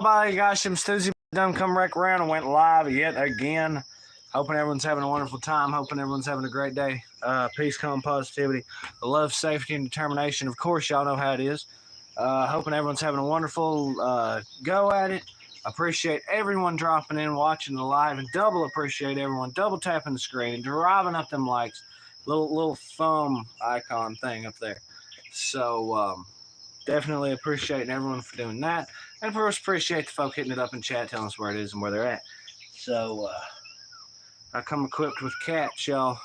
Bye, gosh, them Stoosey done come wreck around and went live yet again. Hoping everyone's having a wonderful time. Hoping everyone's having a great day. Peace, calm, positivity, love, safety, and determination. Of course, y'all know how it is. Hoping everyone's having a wonderful go at it. Appreciate everyone dropping in, watching the live, and double appreciate everyone double tapping the screen and driving up them likes. Little thumb icon thing up there. So definitely appreciating everyone for doing that. And of course, appreciate the folk hitting it up in chat, telling us where it is and where they're at. So I come equipped with cats, y'all.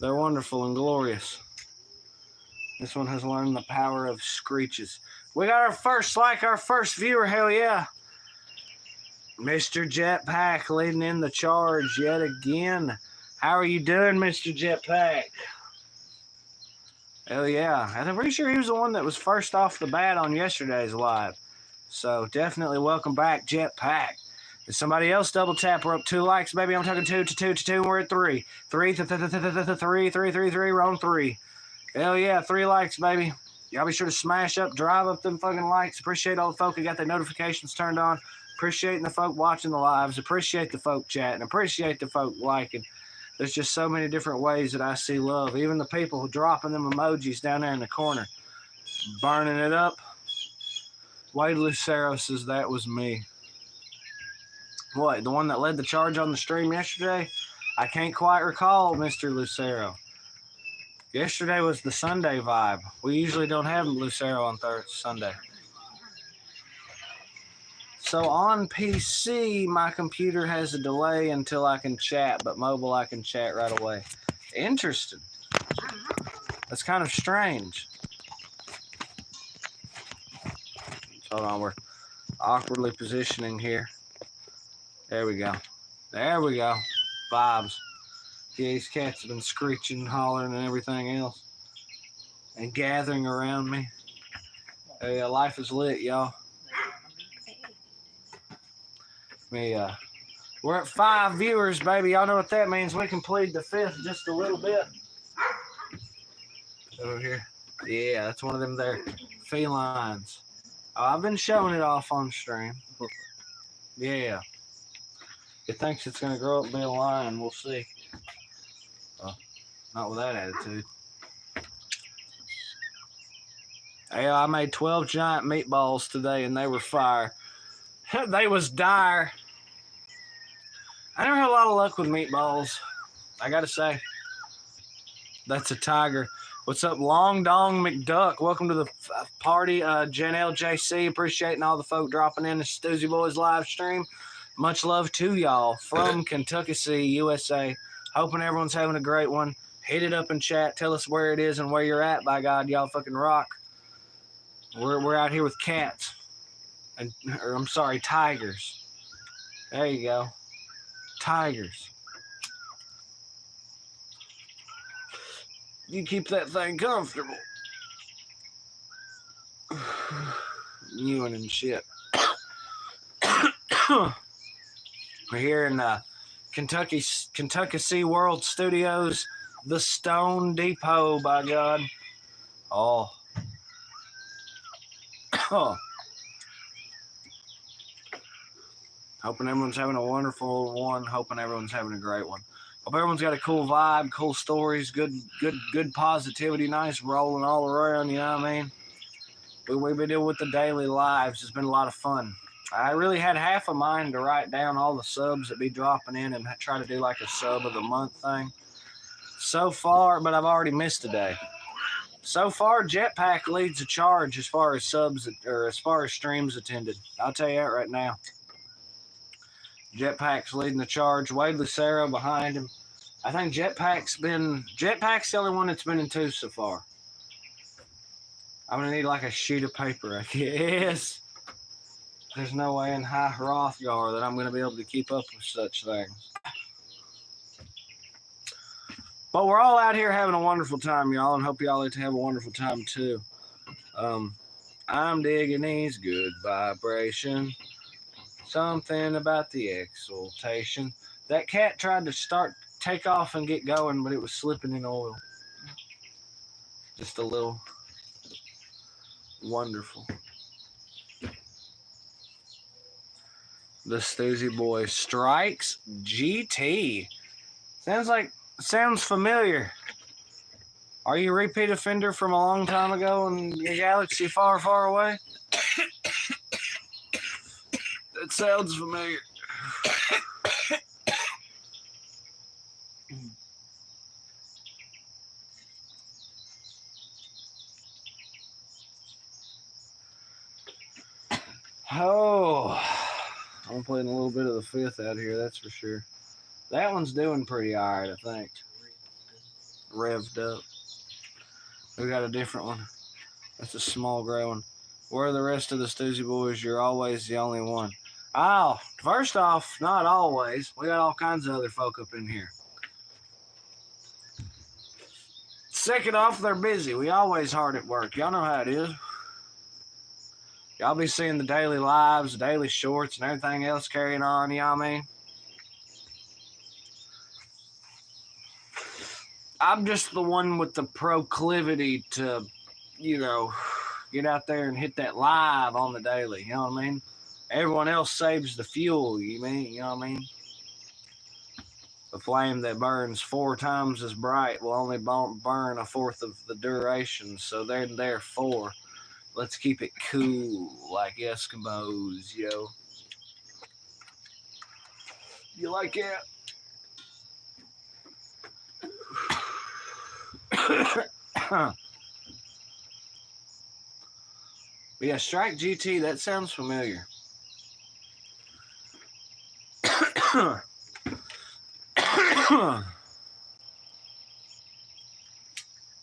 They're wonderful and glorious. This one has learned the power of screeches. We got our first like, our first viewer, hell yeah. Mr. Jetpack leading in the charge yet again. How are you doing, Mr. Jetpack? Hell yeah. I'm pretty sure he was the one that was first off the bat on yesterday's live. So definitely welcome back, Jetpack. If somebody else double tap, we're up 2 likes, baby. I'm talking 2 to 2 to 2, and we're at 3. 3, 3, 3, 3, we're on 3. Hell yeah, 3 likes, baby. Y'all be sure to smash up, drive up them fucking likes. Appreciate all the folk who got their notifications turned on. Appreciating the folk watching the lives. Appreciate the folk chatting. Appreciate the folk liking. There's just so many different ways that I see love. Even the people dropping them emojis down there in the corner. Burning it up. Wade Lucero says that was me. What, the one that led the charge on the stream yesterday? I can't quite recall, Mr. Lucero. Yesterday was the Sunday vibe. We usually don't have Lucero on Sunday. So on PC, my computer has a delay until I can chat, but mobile I can chat right away. Interesting. That's kind of strange. Hold on, we're awkwardly positioning here. There we go. There we go. Vibes. Yeah, these cats have been screeching, hollering, and everything else. And gathering around me. Hey, life is lit, y'all. We're at 5 viewers, baby. Y'all know what that means. We can plead the 5th just a little bit. Over here. Yeah, that's one of them there felines. Oh, I've been showing it off on stream. Yeah. It thinks it's going to grow up and be a lion. We'll see. Not with that attitude. Hey, I made 12 giant meatballs today, and they were fire. They was dire. I never had a lot of luck with meatballs. I got to say. That's a tiger. What's up, Long Dong McDuck? Welcome to the party, Jen LJC. Appreciating all the folk dropping in the Stoosey Boys live stream. Much love to y'all from Kentucky, USA. Hoping everyone's having a great one. Hit it up in chat. Tell us where it is and where you're at. By God, y'all fucking rock. We're out here with cats. Or I'm sorry, tigers. There you go. Tigers. You keep that thing comfortable. Mewing and shit. We're here in Kentucky SeaWorld Studios, the Stone Depot, by God. Oh. Hoping everyone's having a wonderful one. Hoping everyone's having a great one. Hope everyone's got a cool vibe, cool stories, good positivity, nice rolling all around, you know what I mean? We've been dealing with the daily lives. It's been a lot of fun. I really had half a mind to write down all the subs that be dropping in and try to do like a sub of the month thing. So far, but I've already missed a day. So far, Jetpack leads the charge as far as subs or as far as streams attended. I'll tell you that right now. Jetpack's leading the charge. Wade Lucero behind him. I think Jetpack's the only one that's been in 2 so far. I'm gonna need like a sheet of paper, I guess. There's no way in high Hrothgar that I'm gonna be able to keep up with such things. But we're all out here having a wonderful time, y'all, and hope y'all get to have a wonderful time too. I'm digging these good vibrations. Something about the exaltation. That cat tried to take off and get going, but it was slipping in oil. Just a little wonderful. The Stoosey Boys. Strikes GT. Sounds familiar. Are you a repeat offender from a long time ago in a galaxy far, far away? That sounds familiar. Oh, I'm putting a little bit of the fifth out here, that's for sure. That one's doing pretty all right, I think. Revved up. We got a different one. That's a small gray one. Where are the rest of the Stoosey Boys? You're always the only one. Oh, first off, not always. We got all kinds of other folk up in here. Second off, they're busy. We always hard at work. Y'all know how it is. Y'all be seeing the daily lives, daily shorts, and everything else carrying on, you know what I mean? I'm just the one with the proclivity to, get out there and hit that live on the daily, you know what I mean? Everyone else saves the fuel, you know what I mean? The flame that burns 4 times as bright will only burn a fourth of the duration, so therefore, let's keep it cool like Eskimos, yo. You like that? But yeah, Strike GT, that sounds familiar.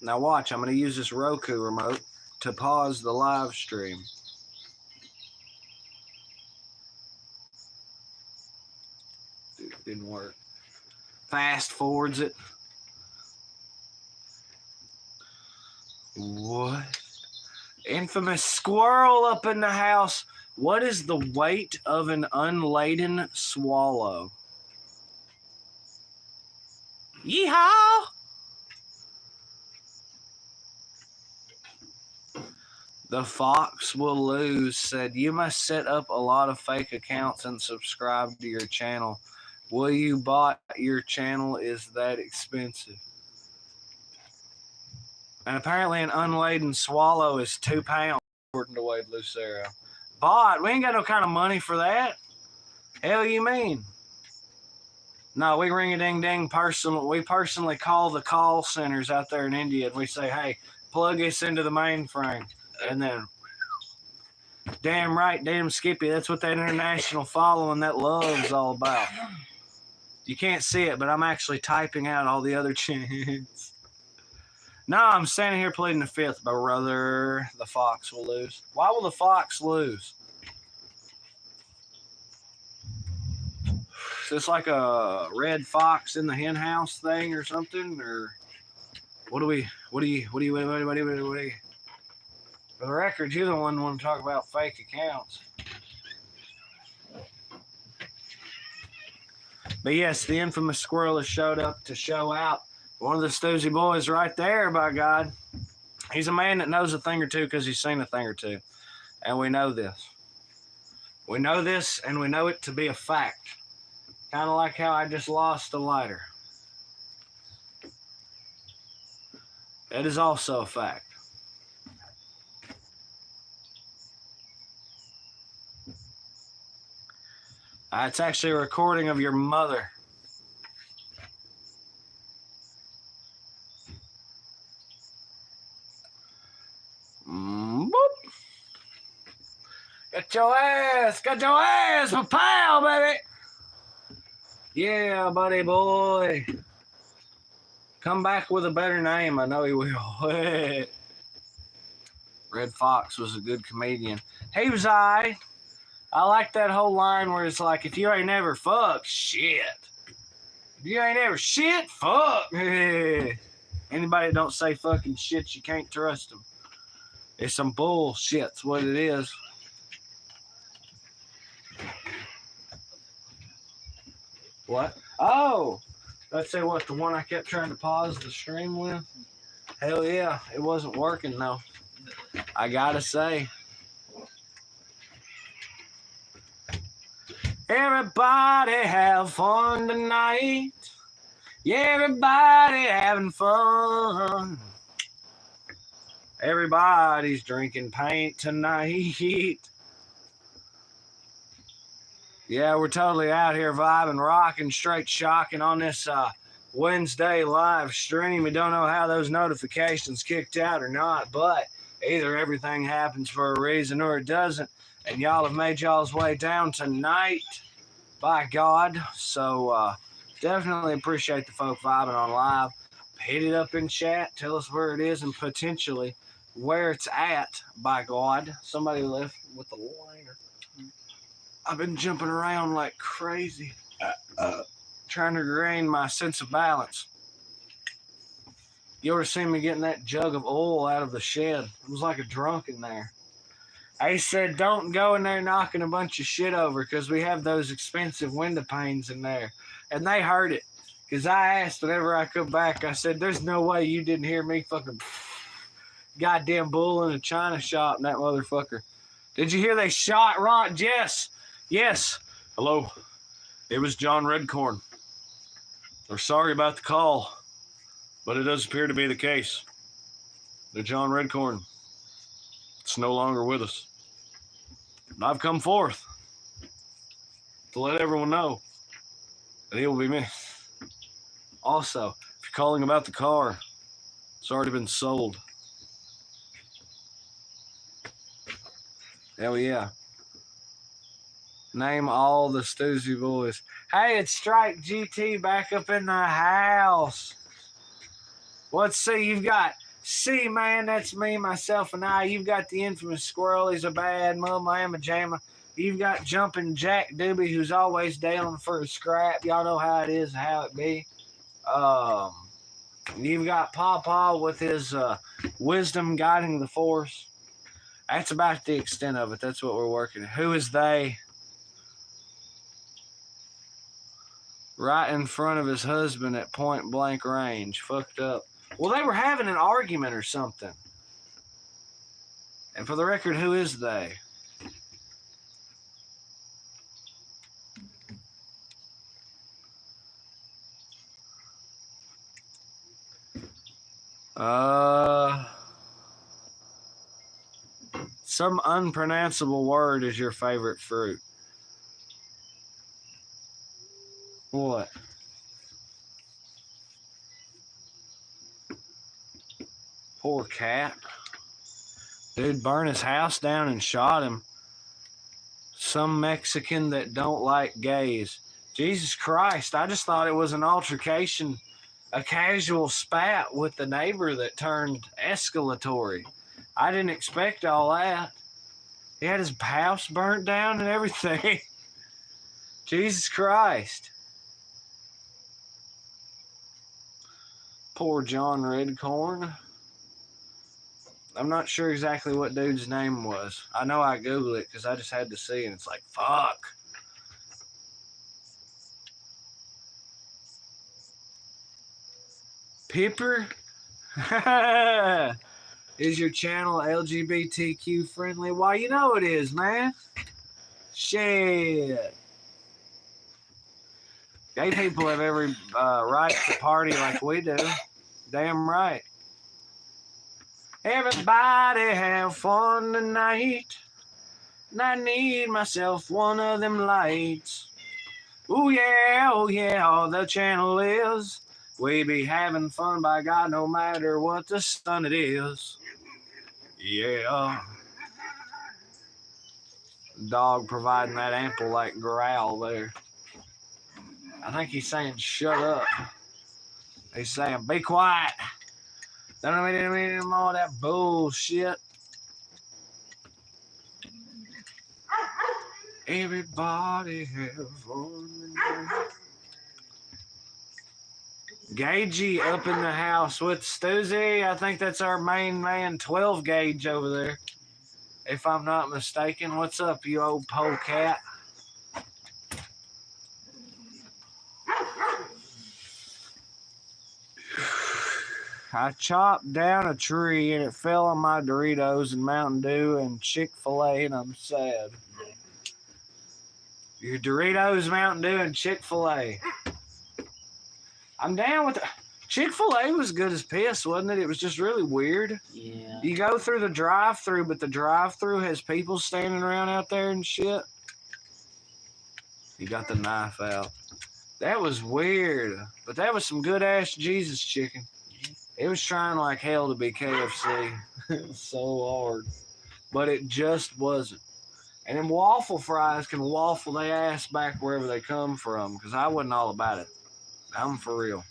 Now watch, I'm going to use this Roku remote to pause the live stream. Dude, it didn't work. Fast forwards it. What? Infamous squirrel up in the house. What is the weight of an unladen swallow? Yeehaw! The Fox Will Lose said, you must set up a lot of fake accounts and subscribe to your channel. Will you bot your channel is that expensive? And apparently an unladen swallow is 2 pounds, according to Wade Lucero. Bot, we ain't got no kind of money for that. Hell you mean? No, we ring-a-ding-ding personal. We personally call the call centers out there in India and we say, hey, plug us into the mainframe. And then, damn right, damn Skippy, that's what that international following, that love's all about. You can't see it, but I'm actually typing out all the other chants. No, I'm standing here pleading the fifth, brother. The Fox will lose. Why will the Fox lose? Is this like a red fox in the hen house thing or something? Or what do you? For the record, you're the one who want to talk about fake accounts. But yes, the infamous squirrel has showed up to show out. One of the Stoosey Boys right there, by God. He's a man that knows a thing or two because he's seen a thing or two. And we know this. We know this, and we know it to be a fact. Kind of like how I just lost a lighter. That is also a fact. It's actually a recording of your mother. Boop. Got your ass, my pal, baby. Yeah, buddy boy. Come back with a better name. I know he will. Red Fox was a good comedian. He was I like that whole line where it's like, if you ain't never fucked, shit. If you ain't ever shit, fuck. Anybody that don't say fucking shit, you can't trust them. It's some bullshit's what it is. What? Oh, let's say what, the one I kept trying to pause the stream with? Hell yeah, it wasn't working though. I gotta say. Everybody have fun tonight. Yeah, everybody having fun. Everybody's drinking paint tonight. Yeah, we're totally out here vibing, rocking, straight shocking on this Wednesday live stream. We don't know how those notifications kicked out or not, but either everything happens for a reason or it doesn't. And y'all have made y'all's way down tonight, by God. So definitely appreciate the folk vibing on live. Hit it up in chat. Tell us where it is and potentially where it's at, by God. Somebody left with the liner. I've been jumping around like crazy, trying to regain my sense of balance. You ought to see me getting that jug of oil out of the shed. It was like a drunk in there. I said, don't go in there knocking a bunch of shit over because we have those expensive window panes in there. And they heard it because I asked whenever I come back, I said, there's no way you didn't hear me fucking goddamn bull in a china shop in that motherfucker. Did you hear they shot Ron? Yes. Yes. Hello. It was John Redcorn. We're sorry about the call, but it does appear to be the case. The John Redcorn. It's no longer with us. And I've come forth to let everyone know that he will be missed. Also, if you're calling about the car, it's already been sold. Hell yeah. Name all the Stoosey Boys. Hey, it's Strike GT back up in the house. Let's see, you've got C, man, that's me, myself, and I. You've got the infamous Squirrel, he's a bad mama jamma. You've got Jumping Jack Doobie, who's always down for a scrap. Y'all know how it is, how it be. You've got Pawpaw with his wisdom guiding the force. That's about the extent of it. That's what we're working at. Who is they? Right in front of his husband at point blank range. Fucked up. Well, they were having an argument or something. And for the record, who is they? Some unpronounceable word is your favorite fruit. What? Poor cat. Dude burned his house down and shot him. Some Mexican that don't like gays. Jesus Christ, I just thought it was an altercation, a casual spat with the neighbor that turned escalatory. I didn't expect all that. He had his house burnt down and everything. Jesus Christ. Poor John Redcorn. I'm not sure exactly what dude's name was. I know I Googled it because I just had to see, and it's like, fuck. Pipper? Is your channel LGBTQ friendly? Why, you know it is, man. Shit. Gay people have every right to party like we do. Damn right. Everybody have fun tonight. And I need myself one of them lights. Oh yeah, all the channel is. We be having fun, by God, no matter what the sun it is. Yeah. Dog providing that ample like growl there. I think he's saying shut up. He's saying be quiet. Don't need any more of that bullshit. Everybody have fun. Gagey up in the house with Stoosey. I think that's our main man, 12 gauge over there. If I'm not mistaken. What's up, you old polecat? I chopped down a tree and it fell on my Doritos and Mountain Dew and Chick-fil-A, and I'm sad. Your Doritos, Mountain Dew, and Chick-fil-A. I'm down with it. Chick-fil-A was good as piss, wasn't it? It was just really weird. Yeah. You go through the drive-thru, but the drive-thru has people standing around out there and shit. You got the knife out. That was weird. But that was some good-ass Jesus chicken. It was trying like hell to be KFC. It was so hard. But it just wasn't. And them waffle fries can waffle their ass back wherever they come from, because I wasn't all about it. I'm for real.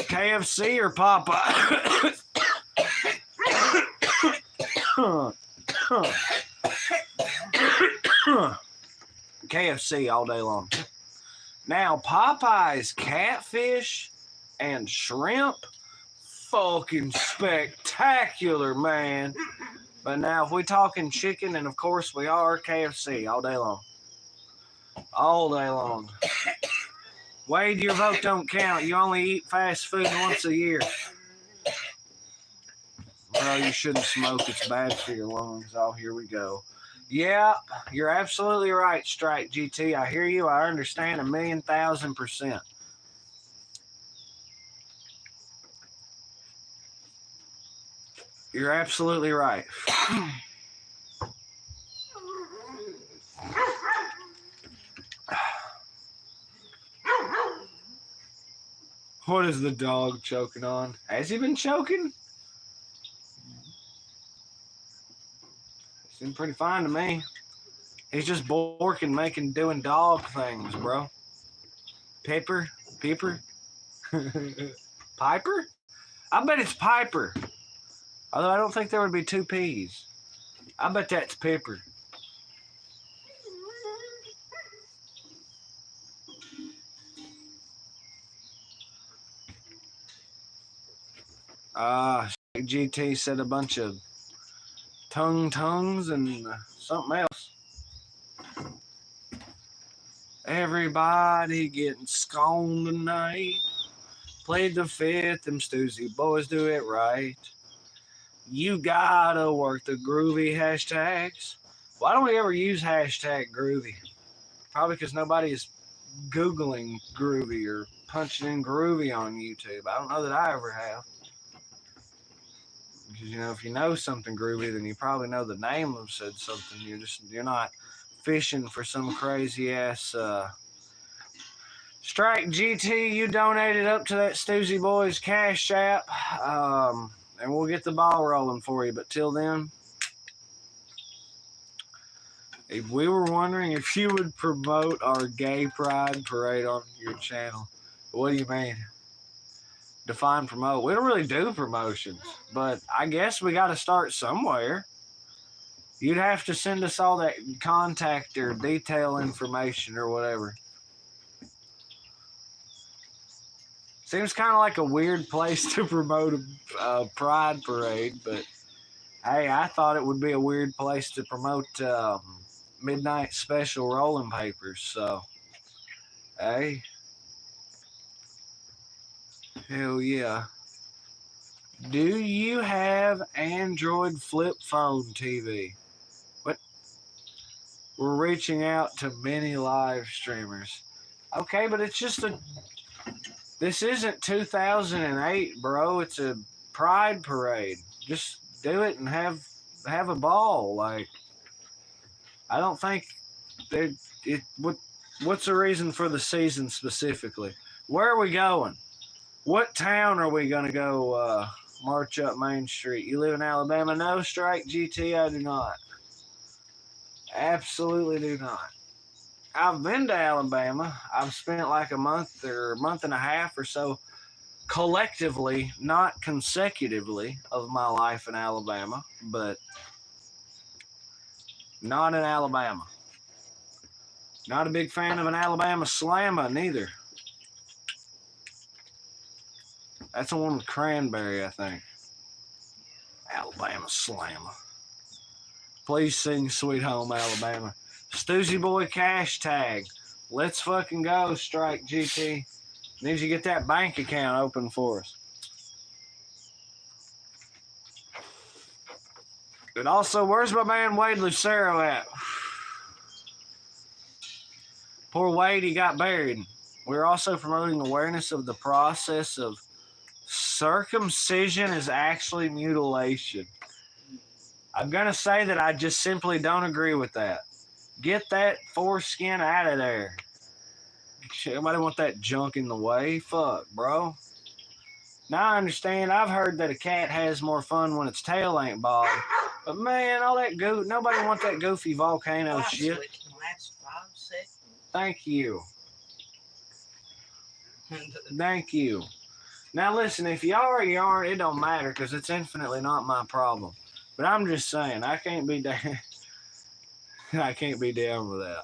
KFC or Popeye? KFC all day long. Now, Popeye's catfish and shrimp, fucking spectacular, man. But now, if we talking chicken, and of course we are, KFC all day long. All day long. Wade, your vote don't count. You only eat fast food once a year. Bro, you shouldn't smoke. It's bad for your lungs. Oh, here we go. Yeah, you're absolutely right, Strike GT. I hear you. I understand 1,000,000%. You're absolutely right. What is the dog choking on? Has he been choking? Seemed pretty fine to me. He's just borking, doing dog things, bro. Pepper? Piper? Piper? I bet it's Piper. Although I don't think there would be two P's. I bet that's Pepper. GT said a bunch of tongues and something else. Everybody getting sconed tonight. Played the fifth, them Stoosey Boys do it right. You gotta work the groovy hashtags. Why don't we ever use hashtag groovy? Probably because nobody is Googling groovy or punching in groovy on YouTube. I don't know that I ever have. Because, you know, if you know something groovy, then you probably know the name of said something. You're not fishing for some crazy ass Strike GT. You donated up to that Stoosey Boys Cash App, and we'll get the ball rolling for you. But till then, if we were wondering if you would promote our gay pride parade on your channel. What do you mean? Define promote. We don't really do promotions, but I guess we got to start somewhere. You'd have to send us all that contact or detail information or whatever. Seems kind of like a weird place to promote a pride parade, but hey, I thought it would be a weird place to promote midnight special rolling papers. So, hey. Hell yeah. Do you have Android flip phone TV? What? We're reaching out to many live streamers. Okay, but it's just this isn't 2008, bro. It's a pride parade. Just do it and have a ball. Like, I don't think what's the reason for the season specifically? Where are we going? What town are we going to go march up Main Street? You live in Alabama? No, Strike GT, I do not. Absolutely do not. I've been to Alabama. I've spent like a month or a month and a half or so collectively, not consecutively, of my life in Alabama, but not in Alabama. Not a big fan of an Alabama Slammer neither. That's the one with cranberry, I think. Alabama Slammer. Please sing Sweet Home Alabama. Stoosey Boy Cash Tag. Let's fucking go, Strike GT. Need you to get that bank account open for us. And also, where's my man Wade Lucero at? Poor Wade, he got buried. We're also promoting awareness of the process of circumcision is actually mutilation. I'm going to say that I just simply don't agree with that. Get that foreskin out of there. Everybody want that junk in the way? Fuck, bro. Now I understand. I've heard that a cat has more fun when its tail ain't bald. But man, all that nobody want that goofy volcano shit. Last 5 seconds. Thank you. Thank you. Now listen, if you already aren't, it don't matter because it's infinitely not my problem. But I'm just saying, I can't be down. I can't be down with that.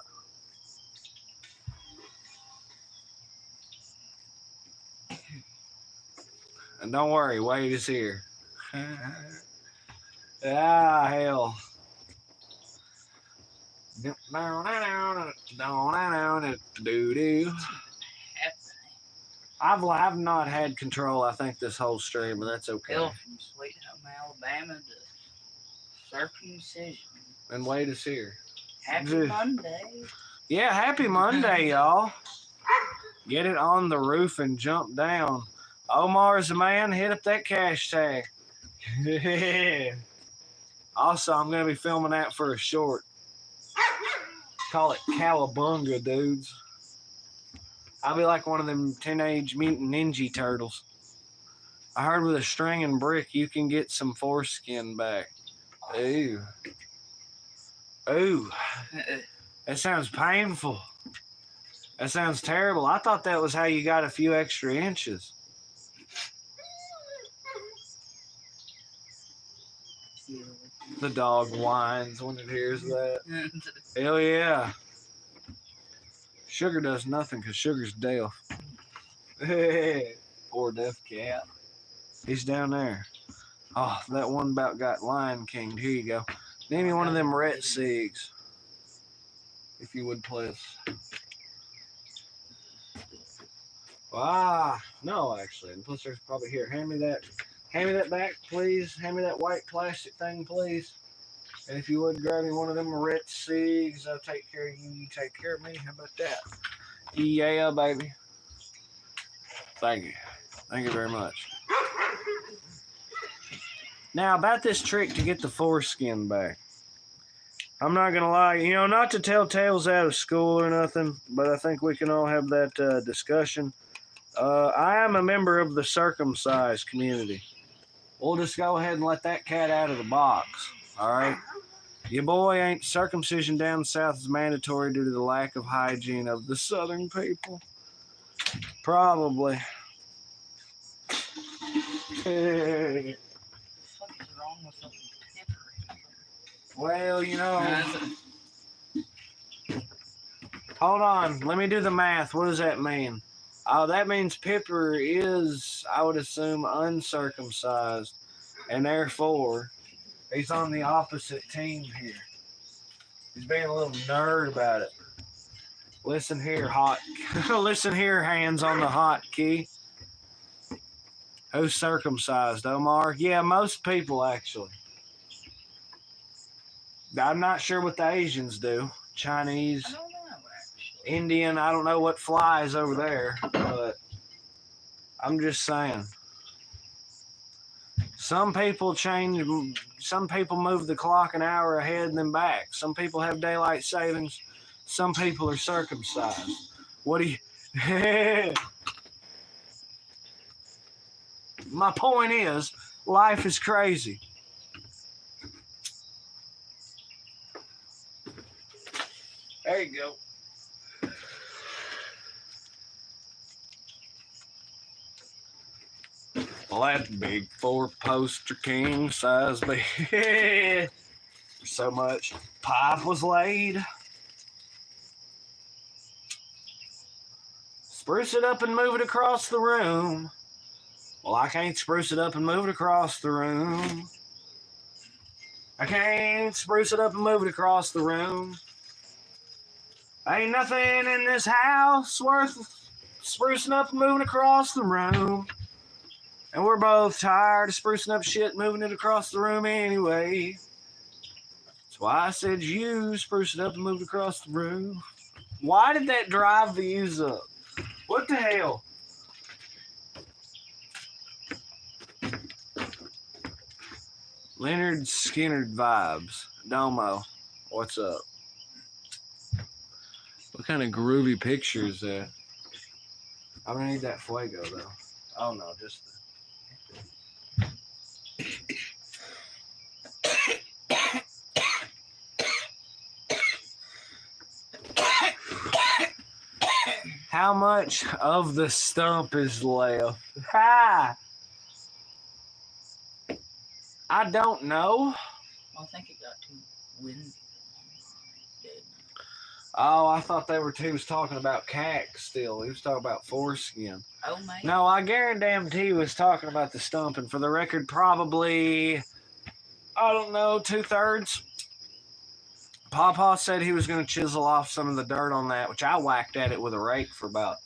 And don't worry, Wade is here. Ah, hell. I've not had control, I think, this whole stream, but that's okay. Bill from Sweet Home, Alabama to circumcision. And Wade is here. Happy Monday. Yeah, happy Monday, y'all. Get it on the roof and jump down. Omar's the man. Hit up that cash tag. Also, I'm going to be filming that for a short. Call it Cowabunga, dudes. I'll be like one of them Teenage Mutant Ninja Turtles. I heard with a string and brick, you can get some foreskin back. Ooh. Ooh. That sounds painful. That sounds terrible. I thought that was how you got a few extra inches. The dog whines when it hears that. Hell yeah. Sugar does nothing because Sugar's deaf. Poor deaf cat. He's down there. Oh, that one about got Lion King. Here you go. Name me one of them Rhett Sigs. If you would, please. Ah, no, actually. And plus, there's probably here. Hand me that back, please. Hand me that white plastic thing, please. And if you would grab me one of them Red Sigs, I'll take care of you. You take care of me. How about that? Yeah, baby. Thank you. Thank you very much. Now, about this trick to get the foreskin back. I'm not going to lie. You know, not to tell tales out of school or nothing, but I think we can all have that discussion. I am a member of the circumcised community. We'll just go ahead and let that cat out of the box, all right? Your boy ain't circumcision down south is mandatory due to the lack of hygiene of the southern people. Probably. Well, you know. Hold on. Let me do the math. What does that mean? Oh, that means Pipper is, I would assume, uncircumcised. And therefore, he's on the opposite team here. He's being a little nerd about it. Listen here, listen here, hands on the hotkey. Who's circumcised, Omar? Yeah, most people, actually. I'm not sure what the Asians do. Chinese, I don't know, actually. Indian, I don't know what flies over there, but I'm just saying. Some people move the clock an hour ahead and then back. Some people have daylight savings. Some people are circumcised. What do you... My point is, life is crazy. There you go. Well, that big 4-poster king size bed. So much pipe was laid. Spruce it up and move it across the room. Well, I can't spruce it up and move it across the room. I can't spruce it up and move it across the room. Ain't nothing in this house worth sprucing up and moving across the room. And we're both tired of sprucing up shit, moving it across the room anyway. That's why I said you spruce it up and moved across the room. Why did that drive views up? What the hell? Leonard Skinner vibes. Domo, what's up? What kind of groovy picture is that? I'm gonna need that fuego though. Oh no, just how much of the stump is left? Ha! I don't know. I think it got too windy. Oh, I thought he was talking about cack still. He was talking about foreskin. Oh, man. No, I guarantee he was talking about the stump. And for the record, probably, I don't know, 2/3. Pawpaw said he was going to chisel off some of the dirt on that, which I whacked at it with a rake for about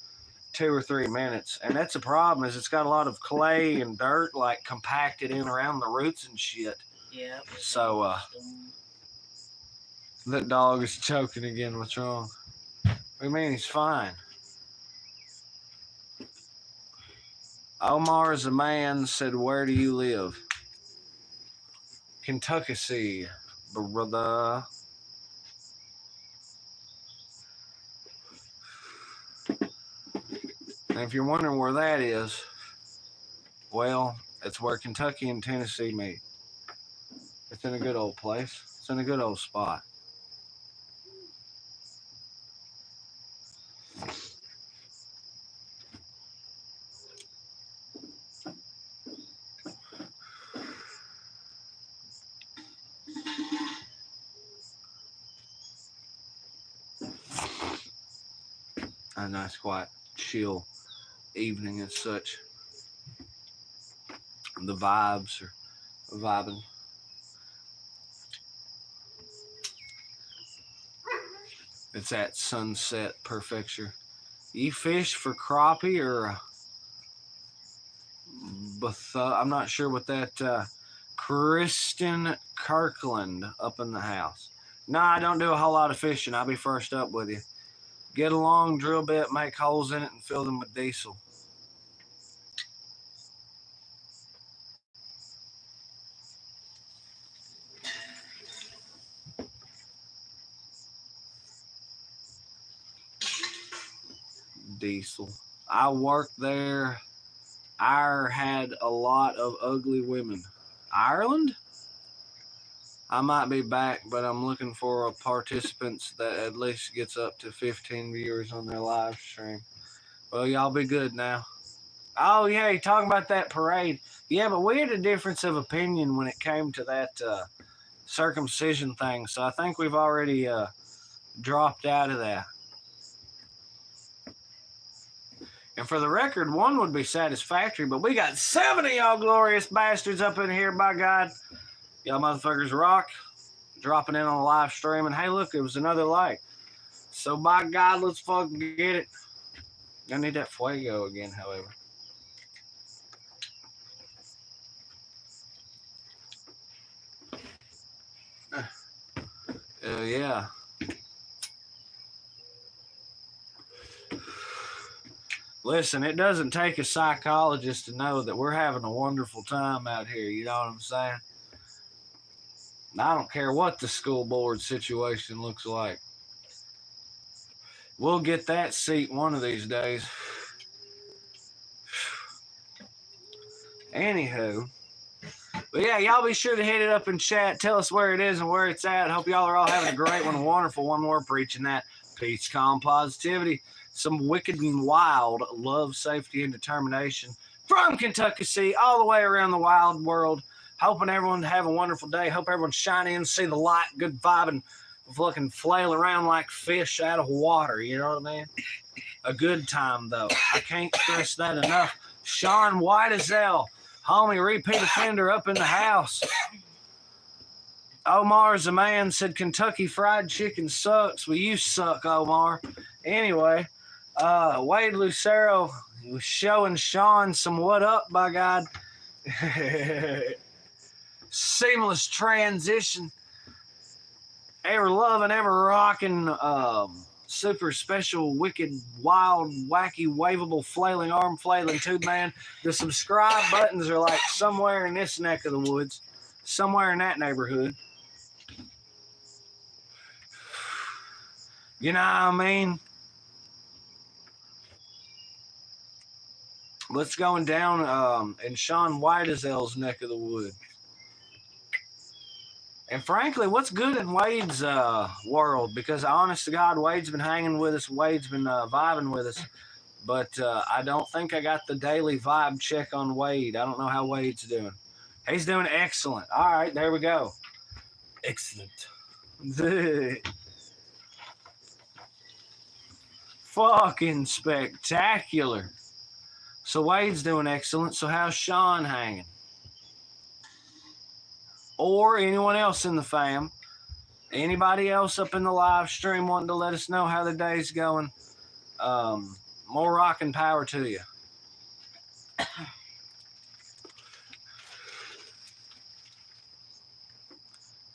2 or 3 minutes. And that's the problem, is it's got a lot of clay and dirt, like, compacted in around the roots and shit. Yeah. So, that dog is choking again. What's wrong? What do you mean he's fine? Omar is a man, said, where do you live? Kentucky, brother. And if you're wondering where that is, well, it's where Kentucky and Tennessee meet. It's in a good old place. It's in a good old spot. A nice, quiet, chill evening as such. The vibes are vibing. It's at sunset perfection. You fish for crappie or I'm not sure what that Kristen Kirkland up in the house. No, I don't do a whole lot of fishing. I'll be first up with you. Get a long drill bit, make holes in it, and fill them with diesel. Diesel. I worked there. I had a lot of ugly women. Ireland? I might be back, but I'm looking for participants that at least gets up to 15 viewers on their live stream. Well, y'all be good now. Oh, yeah, you're talking about that parade. Yeah, but we had a difference of opinion when it came to that circumcision thing, so I think we've already dropped out of that. And for the record, one would be satisfactory, but we got 7 of y'all glorious bastards up in here, by God. Y'all motherfuckers rock. Dropping in on the live stream. And hey, look, it was another like. So by God, let's fucking get it. I need that fuego again, however. Yeah. Listen, it doesn't take a psychologist to know that we're having a wonderful time out here. You know what I'm saying? I don't care what the school board situation looks like. We'll get that seat one of these days. Anywho. But yeah, y'all be sure to hit it up in chat. Tell us where it is and where it's at. Hope y'all are all having a great one, a wonderful one. We're preaching that peace, calm, positivity. Some wicked and wild love, safety, and determination from Kentucky all the way around the wild world. Hoping everyone have a wonderful day. Hope everyone shine in, see the light, good vibe, and fucking flail around like fish out of water. You know what I mean? A good time, though. I can't stress that enough. Sean White as hell. Homie, repeat offender up in the house. Omar's a man, said Kentucky Fried Chicken sucks. Well, you suck, Omar. Anyway, Wade Lucero was showing Sean some what up, by God. Seamless transition. ever loving, ever rocking, super special, wicked, wild, wacky, waveable, flailing arm, flailing tube man. The subscribe buttons are like somewhere in this neck of the woods, somewhere in that neighborhood. You know what I mean? Let's going down in Sean Whitesell's neck of the wood. And frankly, what's good in Wade's world? Because honest to God, Wade's been hanging with us. Wade's been vibing with us. But I don't think I got the daily vibe check on Wade. I don't know how Wade's doing. He's doing excellent. All right, there we go. Excellent. Fucking spectacular. So Wade's doing excellent. So how's Sean hanging? Or anyone else in the fam? Anybody else up in the live stream wanting to let us know how the day's going? More rock and power to you.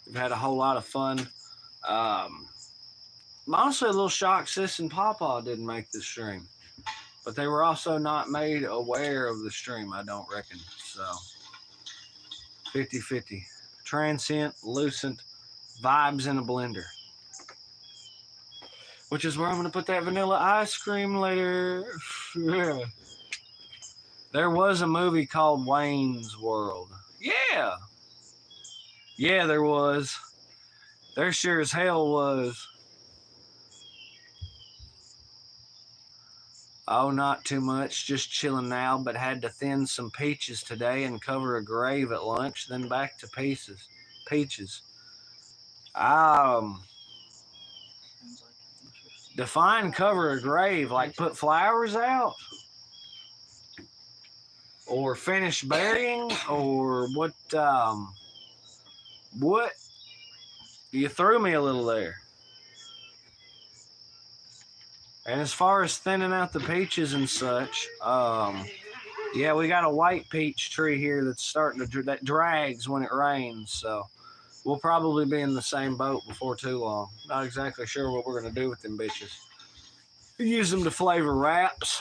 We've had a whole lot of fun. Honestly, a little shocked Sis and Pawpaw didn't make the stream. But they were also not made aware of the stream, I don't reckon. So, 50-50. Transient, lucent, vibes in a blender. Which is where I'm going to put that vanilla ice cream later. Yeah. There was a movie called Wayne's World. Yeah. Yeah, there was. There sure as hell was. Oh, not too much. Just chilling now, but had to thin some peaches today and cover a grave at lunch, then back to peaches. Define cover a grave, like put flowers out? Or finish burying? Or what? What? You threw me a little there. And as far as thinning out the peaches and such, yeah, we got a white peach tree here that's starting to, that drags when it rains. So we'll probably be in the same boat before too long. Not exactly sure what we're going to do with them bitches. Use them to flavor wraps.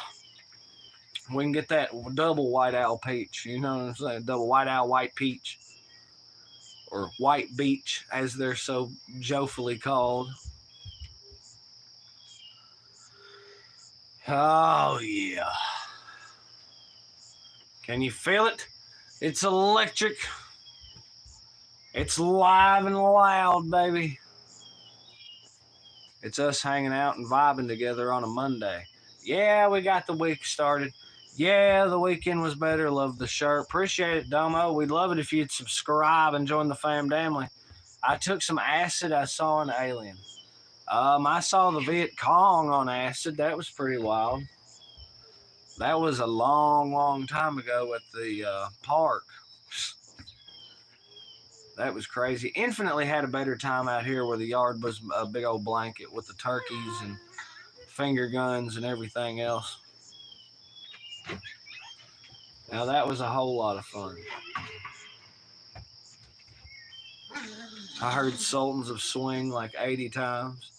We can get that double white owl peach. You know what I'm saying? Double white owl, white peach. Or white beach, as they're so joyfully called. Oh, yeah. Can you feel it? It's electric. It's live and loud, baby. It's us hanging out and vibing together on a Monday. Yeah, we got the week started. Yeah, the weekend was better. Love the shirt. Appreciate it, Domo. We'd love it if you'd subscribe and join the fam family. I took some acid I saw in Alien. I saw the Viet Cong on acid. That was pretty wild. That was a long, long time ago at the park. That was crazy. Infinitely had a better time out here where the yard was a big old blanket with the turkeys and finger guns and everything else. Now that was a whole lot of fun. I heard Sultans of Swing like 80 times.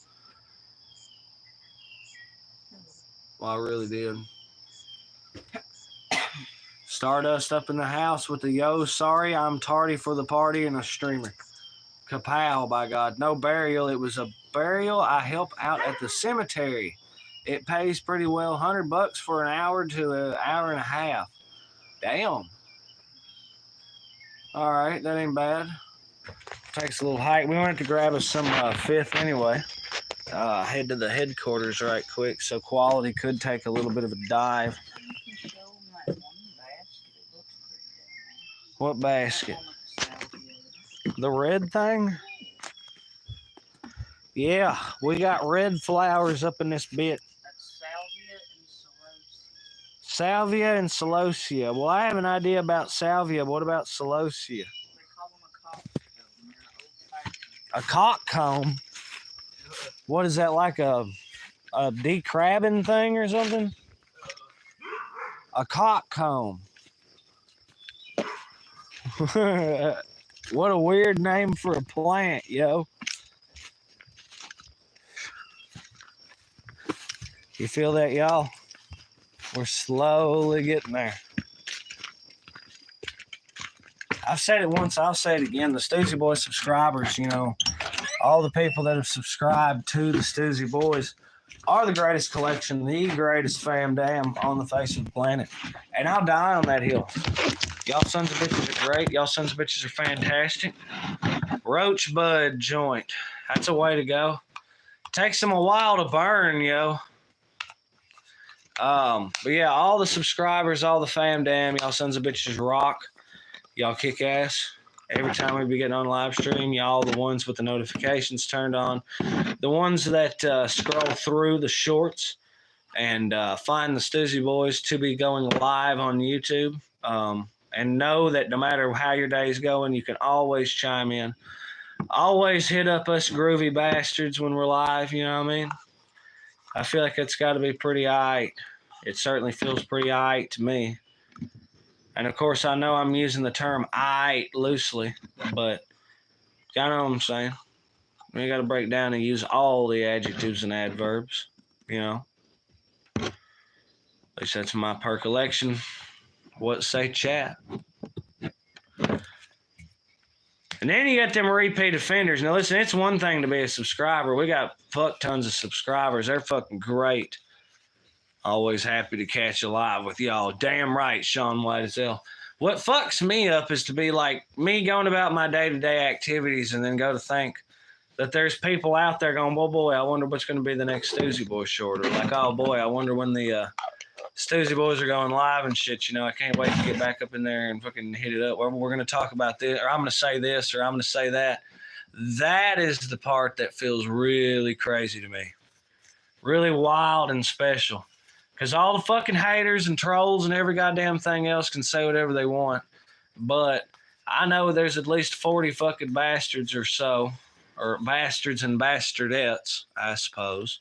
Well, I really did. Stardust up in the house with the yo, sorry, I'm tardy for the party and a streamer. Kapow, by God. No burial. It was a burial. I help out at the cemetery. It pays pretty well, $100 for an hour to an hour and a half. Damn. All right, that ain't bad. Takes a little hike. We went to grab us some Fifth anyway. Head to the headquarters right quick, so quality could take a little bit of a dive. What basket? The red thing? Yeah, we got red flowers up in this bit. That's Salvia and celosia. Well, I have an idea about salvia. What about celosia? They call them A cock comb? What is that, like a decrabbing thing or something? A cock comb. What a weird name for a plant, yo. You feel that, y'all? We're slowly getting there. I've said it once, I'll say it again. The Stoosey Boys subscribers, you know, all the people that have subscribed to the Stoosey Boys are the greatest collection, the greatest fam damn on the face of the planet. And I'll die on that hill. Y'all sons of bitches are great. Y'all sons of bitches are fantastic. Roach Bud joint. That's a way to go. Takes them a while to burn, yo. But yeah, all the subscribers, all the fam damn, y'all sons of bitches rock. Y'all kick ass. Every time we be getting on live stream, y'all the ones with the notifications turned on. The ones that scroll through the shorts and find the Stoosey Boys to be going live on YouTube. And know that no matter how your day's going, you can always chime in. Always hit up us groovy bastards when we're live, you know what I mean? I feel like it's got to be pretty aight. It certainly feels pretty aight to me. And of course, I know I'm using the term aight loosely, but you know what I'm saying? We got to break down and use all the adjectives and adverbs, you know? At least that's my percollection. What say chat? And then you got them repeat offenders. Now listen, it's one thing to be a subscriber. We got fuck tons of subscribers. They're fucking great. Always happy to catch you live with y'all. Damn right, Sean White as hell. What fucks me up is to be like me going about my day-to-day activities and then go to think that there's people out there going, well, boy, I wonder what's going to be the next Stoosey Boy short. Or like, oh, boy, I wonder when the Stoosey Boys are going live and shit. You know, I can't wait to get back up in there and fucking hit it up. We're going to talk about this, or I'm going to say this, or I'm going to say that. That is the part that feels really crazy to me. Really wild and special. Because all the fucking haters and trolls and every goddamn thing else can say whatever they want. But I know there's at least 40 fucking bastards or so, or bastards and bastardettes, I suppose,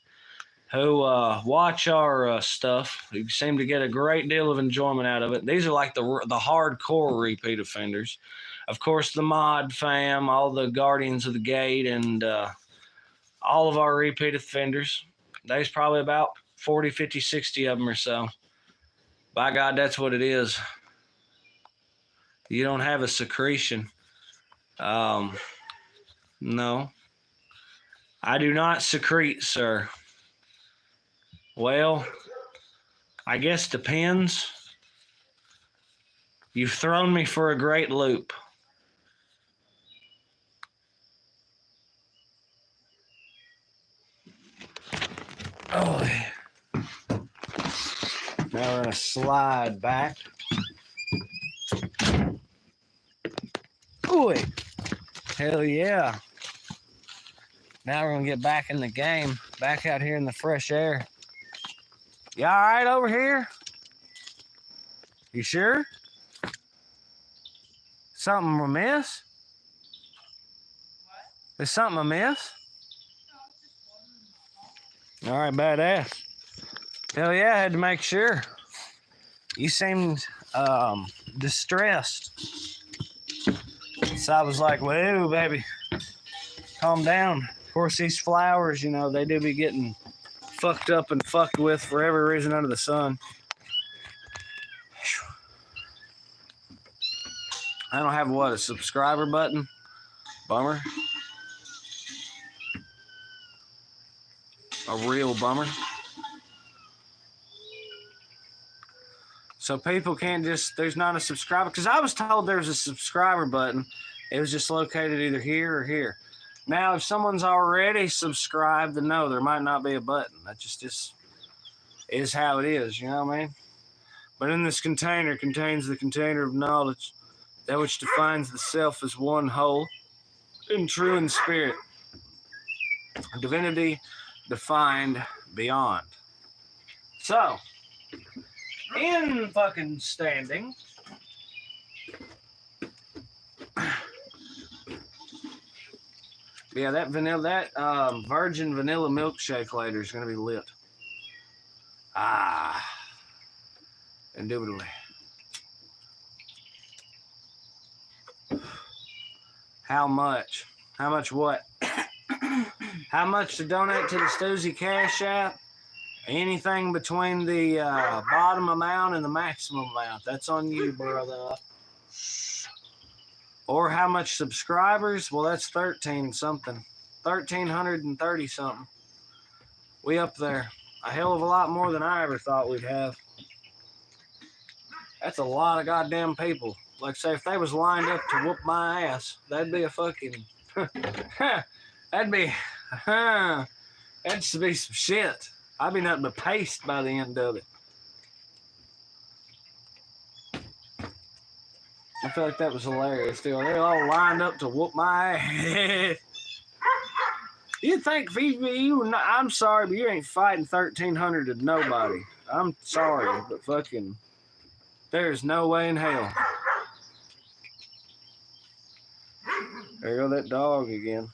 who watch our stuff, who seem to get a great deal of enjoyment out of it. These are like the hardcore repeat offenders. Of course, the mod fam, all the guardians of the gate, and all of our repeat offenders. There's probably about 40, 50, 60 of them or so. By God, that's what it is. You don't have a secretion. No. I do not secrete, sir. Well, I guess depends. You've thrown me for a great loop. Oh, now we're going to slide back. Ooh, hell yeah. Now we're going to get back in the game, back out here in the fresh air. You all right over here? You sure? Something amiss? What? Is something amiss? All right, badass. Hell yeah, I had to make sure. You seemed distressed. So I was like, whoa, baby, calm down. Of course, these flowers, you know, they do be getting fucked up and fucked with for every reason under the sun. I don't have a subscriber button? Bummer. A real bummer. So people can't just, there's not a subscriber, because I was told there was a subscriber button. It was just located either here or here. Now, if someone's already subscribed, then no, there might not be a button. That just is how it is, you know what I mean? But in this container contains the container of knowledge, that which defines the self as one whole, in true in spirit. Divinity defined beyond. So, in fucking standing, yeah, that virgin vanilla milkshake later is gonna be lit. Indubitably. How much? How much what? How much to donate to the Stoosey Cash App? Anything between the bottom amount and the maximum amount, that's on you, brother. Or how much subscribers? Well, that's 13 something. 1,330 something. We up there. A hell of a lot more than I ever thought we'd have. That's a lot of goddamn people. Like, say, if they was lined up to whoop my ass, that'd be a fucking... that'd be... that'd be some shit. I'd be nothing but paste by the end of it. I feel like that was hilarious. They're all lined up to whoop my ass. You think I'm sorry, but you ain't fighting 1,300 to nobody. I'm sorry, but fucking, there's no way in hell. There go that dog again.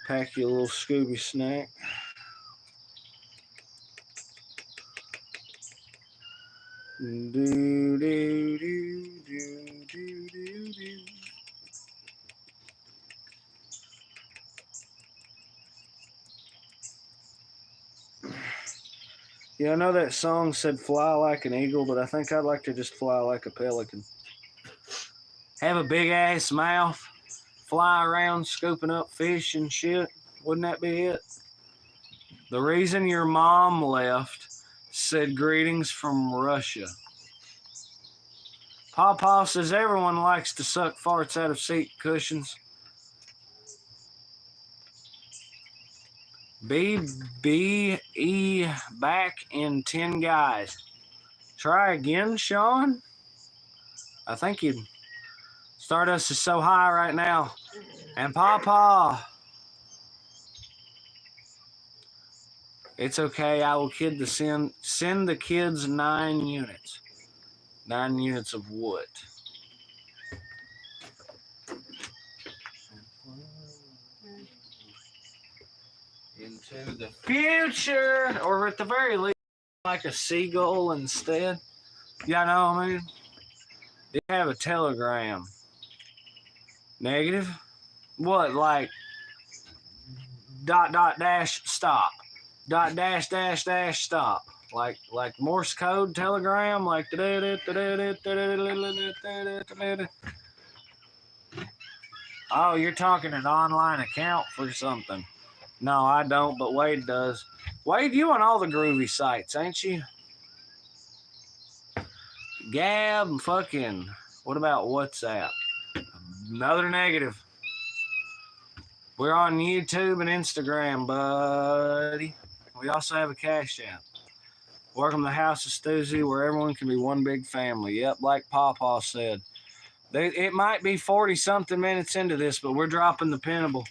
Pack you a little Scooby snack. Do do do do do do do. Yeah, I know that song said fly like an eagle, but I think I'd like to just fly like a pelican. Have a big ass mouth, fly around scooping up fish and shit. Wouldn't that be it? The reason your mom left said greetings from Russia. Pawpaw says everyone likes to suck farts out of seat cushions. BBE back in 10 guys. Try again, Sean? I think you'd... Stardust is so high right now. And Pawpaw... It's okay, I will send the kids 9 units. 9 units of wood. Into the future, or at the very least, like a seagull instead. Yeah, I know, I mean, they have a telegram. Negative? What, like, dash, stop. Dash, stop. Like Morse code telegram, like oh, you're talking an online account for something. No, I don't, but Wade does. Wade, you on all the groovy sites, ain't you? Gab, fucking, what about WhatsApp? Another negative. We're on YouTube and Instagram, buddy. We also have a Cash App. Welcome to the House of Stoosey, where everyone can be one big family. Yep, like Pawpaw said. It might be 40-something minutes into this, but we're dropping the pinnable.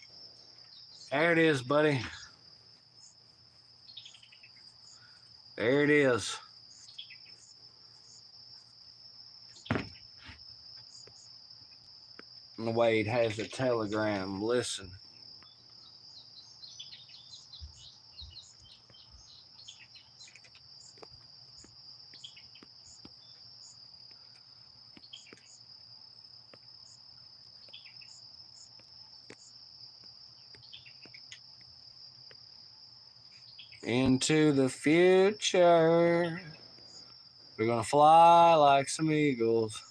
There it is, buddy. There it is. And Wade has a telegram. Listen. Into the future, we're gonna fly like some eagles.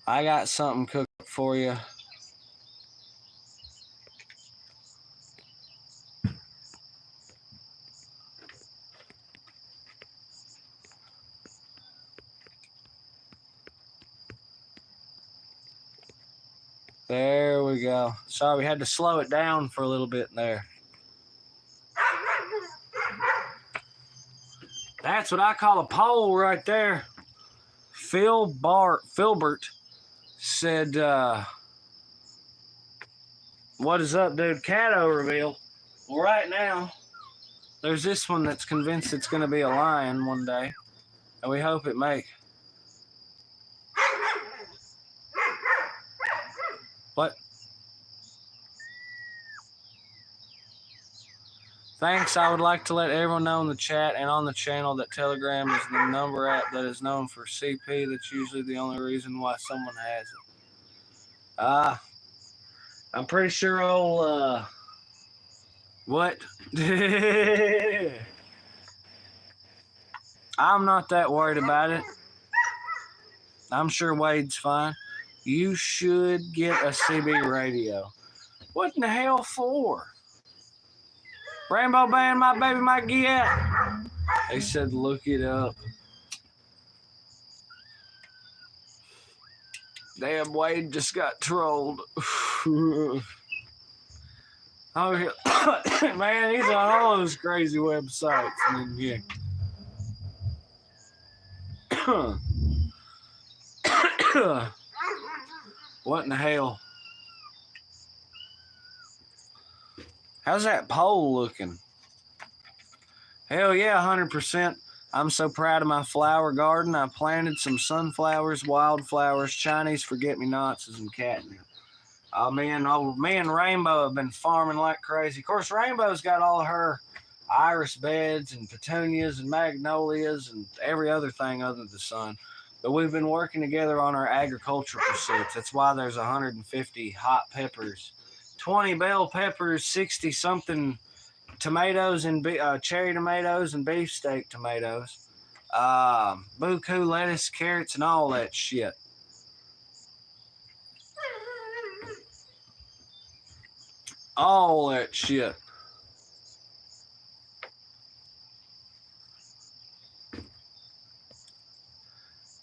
I got something cooked for you. There we go. Sorry, we had to slow it down for a little bit there. That's what I call a poll right there. Filbert said, what is up, dude? Cato reveal. Well, right now, there's this one that's convinced it's going to be a lion one day, and we hope it may. What? Thanks. I would like to let everyone know in the chat and on the channel that Telegram is the number app that is known for CP. That's usually the only reason why someone has it. I'm pretty sure old, what? I'm not that worried about it. I'm sure Wade's fine. You should get a CB radio. What in the hell for? Rainbow Band, my baby might get. They said look it up. Damn, Wade just got trolled. Oh, man, he's on all those crazy websites. And then, yeah. What in the hell? How's that pole looking? Hell yeah, 100%. I'm so proud of my flower garden. I planted some sunflowers, wildflowers, Chinese forget-me-nots, and catnip. Me and Rainbow have been farming like crazy. Of course, Rainbow's got all her iris beds and petunias and magnolias and every other thing under the sun. But we've been working together on our agricultural pursuits. That's why there's 150 hot peppers, 20 bell peppers, 60-something tomatoes and cherry tomatoes and beefsteak tomatoes, buku lettuce, carrots, and all that shit. All that shit.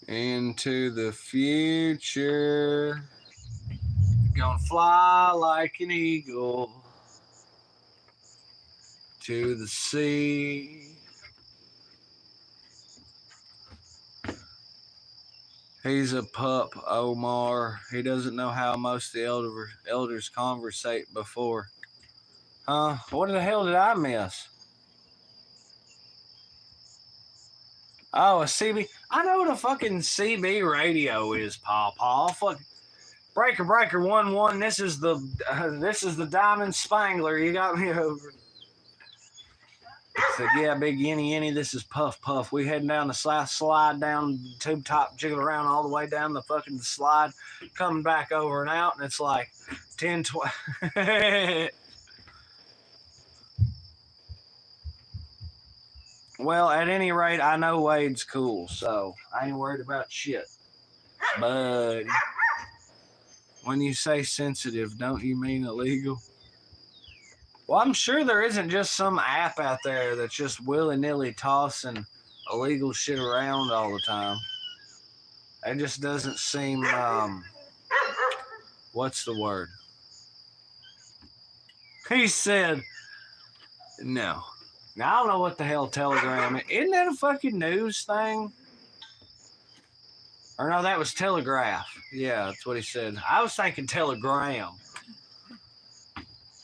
Into the future, gonna fly like an eagle to the sea. He's a pup, Omar. He doesn't know how most of the elders conversate before. Huh? What the hell did I miss? Oh, a CB. I know what a fucking CB radio is, Paw. Fuck. Breaker 1-1. This is the Diamond Spangler. You got me over. Said, yeah, big Yenny. This is Puff. We heading down the slide down tube top, jiggle around all the way down the fucking slide, coming back over and out, and it's like 10, 20. Well, at any rate, I know Wade's cool, so I ain't worried about shit. But when you say sensitive, don't you mean illegal? Well, I'm sure there isn't just some app out there that's just willy-nilly tossing illegal shit around all the time. It just doesn't seem, what's the word? He said, no. Now, I don't know what the hell Telegram is. Isn't that a fucking news thing? Or no, that was Telegraph. Yeah, that's what he said. I was thinking Telegram.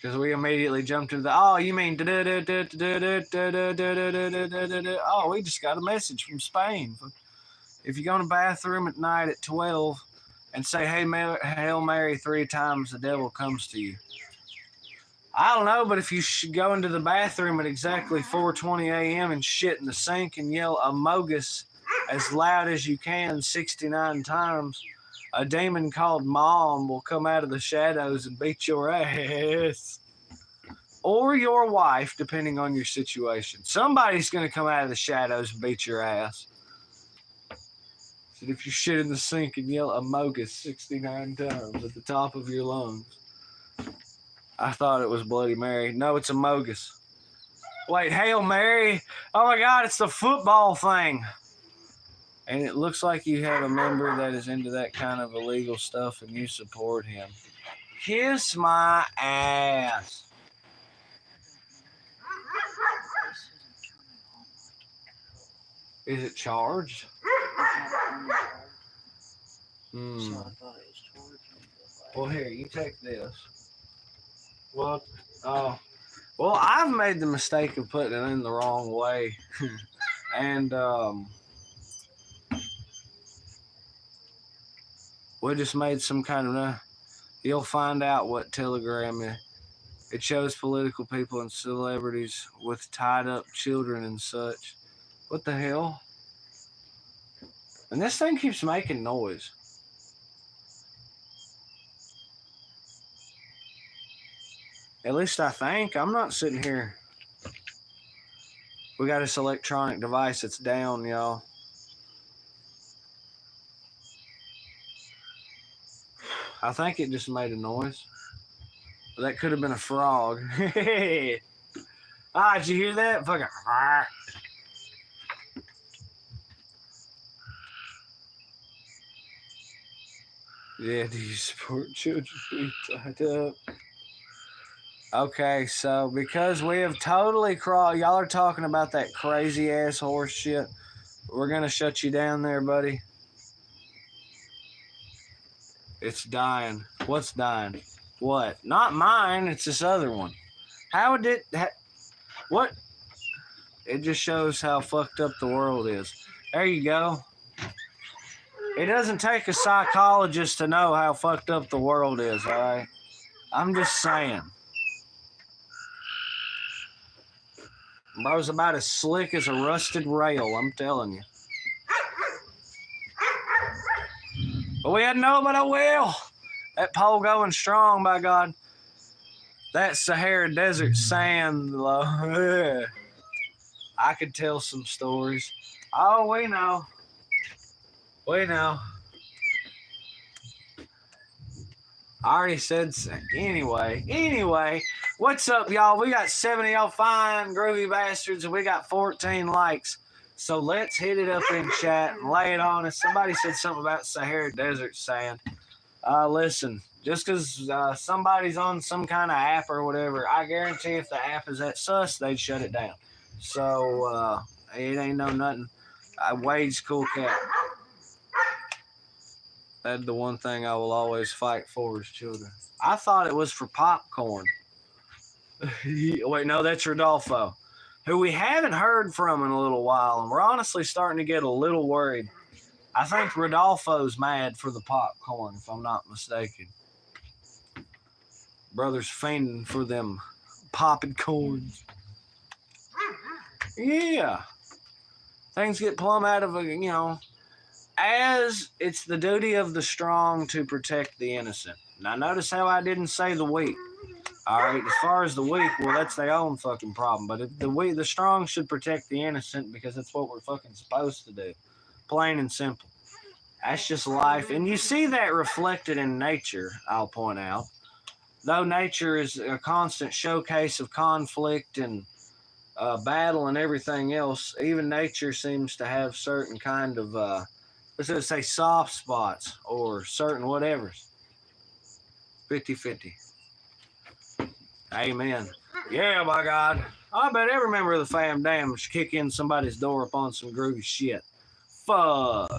Because we immediately jumped into the, oh, you mean, oh, we just got a message from Spain. If you go in the bathroom at night at 12 and say, hey, Hail Mary 3 times, the devil comes to you. I don't know, but if you should go into the bathroom at exactly 4:20 a.m. and shit in the sink and yell Amogus as loud as you can 69 times, a demon called Mom will come out of the shadows and beat your ass. Or your wife, depending on your situation. Somebody's going to come out of the shadows and beat your ass. So if you shit in the sink and yell Amogus 69 times at the top of your lungs. I thought it was Bloody Mary. No, it's Amogus. Wait, Hail Mary? Oh my God, it's the football thing. And it looks like you have a member that is into that kind of illegal stuff and you support him. Kiss my ass. Is it charged? Well, here, you take this. Well, I've made the mistake of putting it in the wrong way. And we just made some kind of, you'll find out what Telegram It shows political people and celebrities with tied up children and such. What the hell? And this thing keeps making noise. At least I think. I'm not sitting here. We got this electronic device that's down, y'all. I think it just made a noise. That could have been a frog. Ah, did you hear that? Fucking. Yeah, do you support children being tied up? Okay, so because we have totally crawled, y'all are talking about that crazy ass horse shit. We're gonna shut you down there, buddy. It's dying. What's dying? What? Not mine. It's this other one. How did it? What? It just shows how fucked up the world is. There you go. It doesn't take a psychologist to know how fucked up the world is, all right? I'm just saying. Bro's about as slick as a rusted rail, I'm telling you. But we had no but a will. That pole going strong, by God. That Sahara Desert sand, I could tell some stories. Oh, we know. We know. I already said so. Anyway, what's up, y'all? We got 7 of y'all fine, groovy bastards, and we got 14 likes. So let's hit it up in chat and lay it on us. Somebody said something about Sahara Desert sand. Listen, just because somebody's on some kind of app or whatever, I guarantee if the app is that sus, they'd shut it down. So it ain't no nothing. Wade's cool cat. That's the one thing I will always fight for is children. I thought it was for popcorn. Wait, no, that's Rodolfo, who we haven't heard from in a little while, and we're honestly starting to get a little worried. I think Rodolfo's mad for the popcorn, if I'm not mistaken. Brother's fiending for them popping corns. Yeah. Things get plumb out of as it's the duty of the strong to protect the innocent. Now, notice how I didn't say the weak. All right, as far as the weak, well, that's their own fucking problem. But if the strong should protect the innocent because that's what we're fucking supposed to do. Plain and simple. That's just life. And you see that reflected in nature, I'll point out. Though nature is a constant showcase of conflict and battle and everything else, even nature seems to have certain kind of, let's say, soft spots or certain whatevers. 50-50. Amen. Yeah, by God. I bet every member of the fam damn should kick in somebody's door upon some groovy shit. Fuck.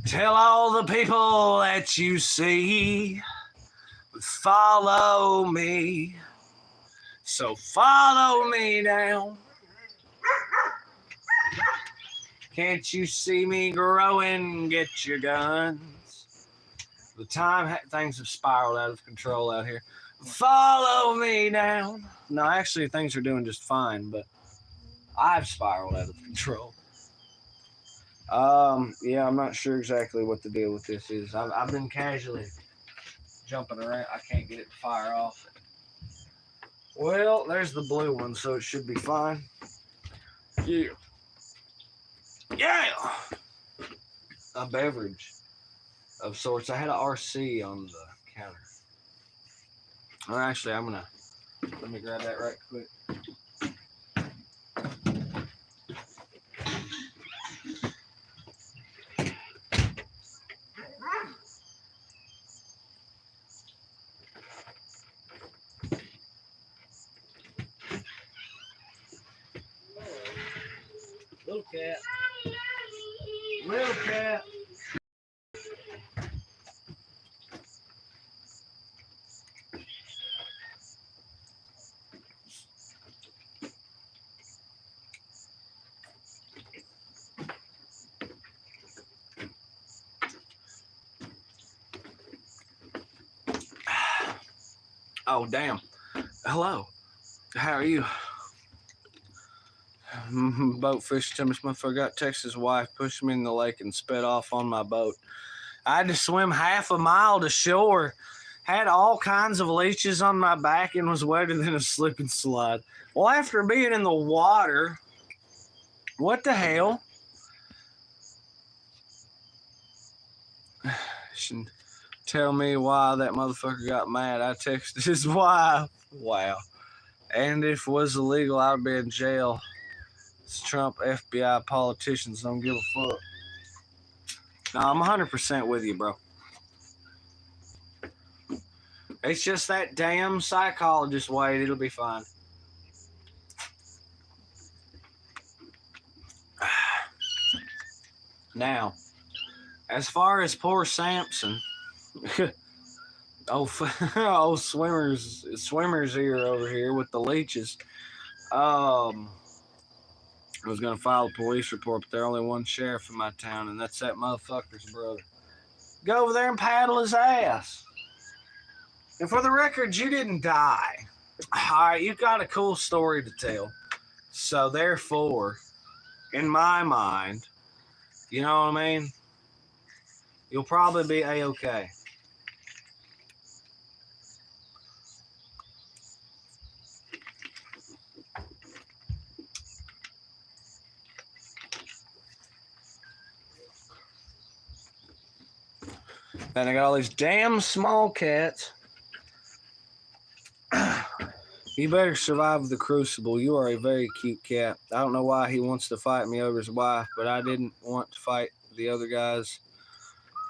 Tell all the people that you see, follow me. So follow me down. Can't you see me growing? Get your guns. The time things have spiraled out of control out here. Follow me down. No, actually, things are doing just fine, but I've spiraled out of control. Yeah, I'm not sure exactly what the deal with this is. I've been casually jumping around. I can't get it to fire off. Well, there's the blue one, so it should be fine. Yeah. Yeah! A beverage of sorts. I had an RC on the counter. Or actually, let me grab that right quick. Little cat. Little cat. Oh, damn. Hello. How are you? Boat fishing. Tell me, this motherfucker got Texas wife, pushed me in the lake and sped off on my boat. I had to swim half a mile to shore. Had all kinds of leeches on my back and was wetter than a slip and slide. Well, after being in the water, what the hell? Should tell me why that motherfucker got mad. I texted his wife. Wow. And if it was illegal, I'd be in jail. It's Trump, FBI, politicians don't give a fuck. No, I'm 100% with you, bro. It's just that damn psychologist, Wade. It'll be fine. Now, as far as poor Samson, oh, swimmers ear over here with the leeches. I was gonna file a police report, but there's only one sheriff in my town, and that's that motherfucker's brother. Go over there and paddle his ass. And for the record, you didn't die. All right, you got a cool story to tell. So therefore, in my mind, you know what I mean? You'll probably be A-okay. Then I got all these damn small cats. You better survive the crucible. You are a very cute cat. I don't know why he wants to fight me over his wife, but I didn't want to fight the other guys.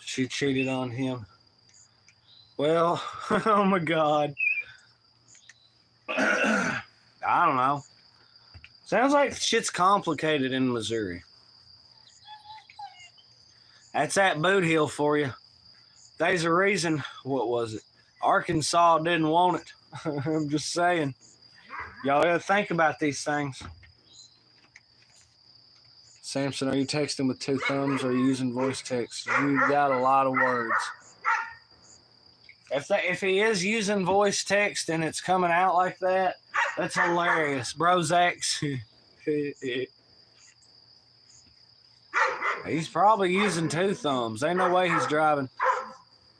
She cheated on him. Well, oh my God. I don't know. Sounds like shit's complicated in Missouri. That's that boot heel for you. There's a reason. What was it? Arkansas didn't want it. I'm just saying. Y'all gotta think about these things. Samson, are you texting with two thumbs or are you using voice text? You got a lot of words. If he is using voice text and it's coming out like that, that's hilarious. Brozax. He's probably using two thumbs. Ain't no way he's driving.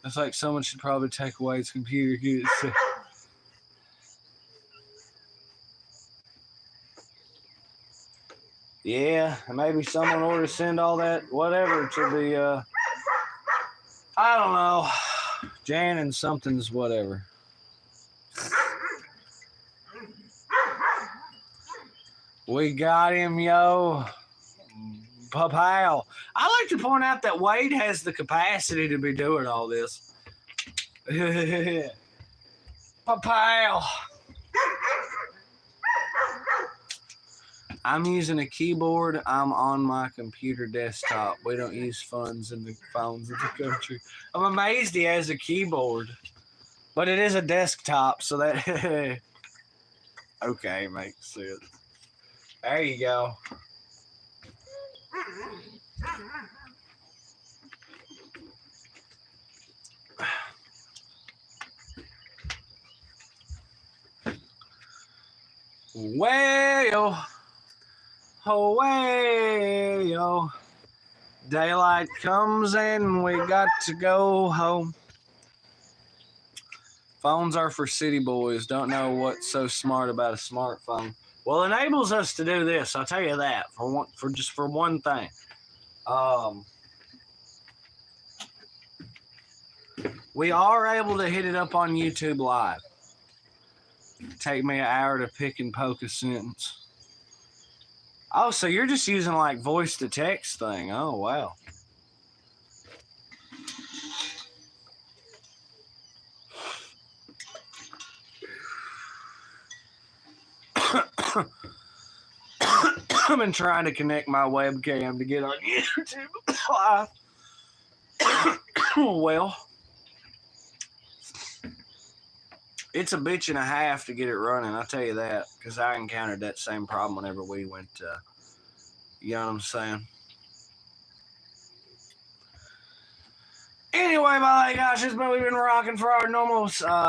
It's like someone should probably take away his computer. Yeah, maybe someone ought to send all that whatever to the, I don't know, Jan and something's whatever. We got him, yo. Papow. I like to point out that Wade has the capacity to be doing all this. Papow. I'm using a keyboard. I'm on my computer desktop. We don't use phones in the phones of the country. I'm amazed he has a keyboard. But it is a desktop, so that... Okay, makes sense. There you go. Well... Away, yo. Daylight comes and we got to go home. Phones are for city boys. Don't know what's so smart about a smartphone. Well, it enables us to do this. I'll tell you that for one thing. We are able to hit it up on YouTube Live. Take me an hour to pick and poke a sentence. Oh, so you're just using like voice to text thing. Oh, wow. I've been trying to connect my webcam to get on YouTube Live. Well, it's a bitch and a half to get it running, I'll tell you that, because I encountered that same problem whenever we went, you know what I'm saying? Anyway, by the way, guys, we've been rocking for our normal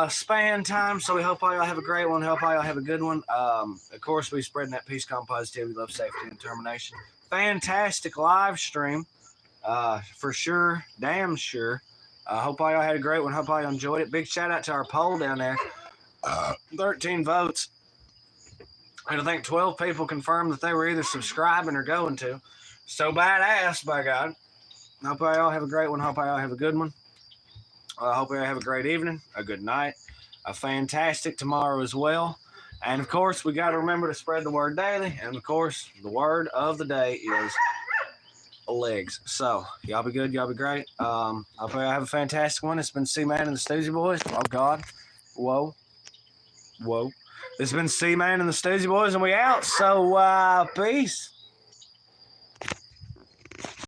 span time, so we hope all y'all have a great one. Hope all y'all have a good one. Of course, we spreading that peace, calm, positivity, love, safety, and determination. Fantastic live stream, for sure, damn sure. Hope all y'all had a great one. Hope all y'all enjoyed it. Big shout out to our poll down there. 13 votes. And I think 12 people confirmed that they were either subscribing or going to. So badass, by God. Hope y'all have a great one. Hope y'all have a good one. Hope y'all have a great evening, a good night, a fantastic tomorrow as well. And of course, we got to remember to spread the word daily. And of course, the word of the day is legs. So y'all be good. Y'all be great. Hope y'all have a fantastic one. It's been C-Man and the Stoosey Boys. Oh, God. Whoa. It's been C-Man and the Stoosey Boys, and we out. So, peace.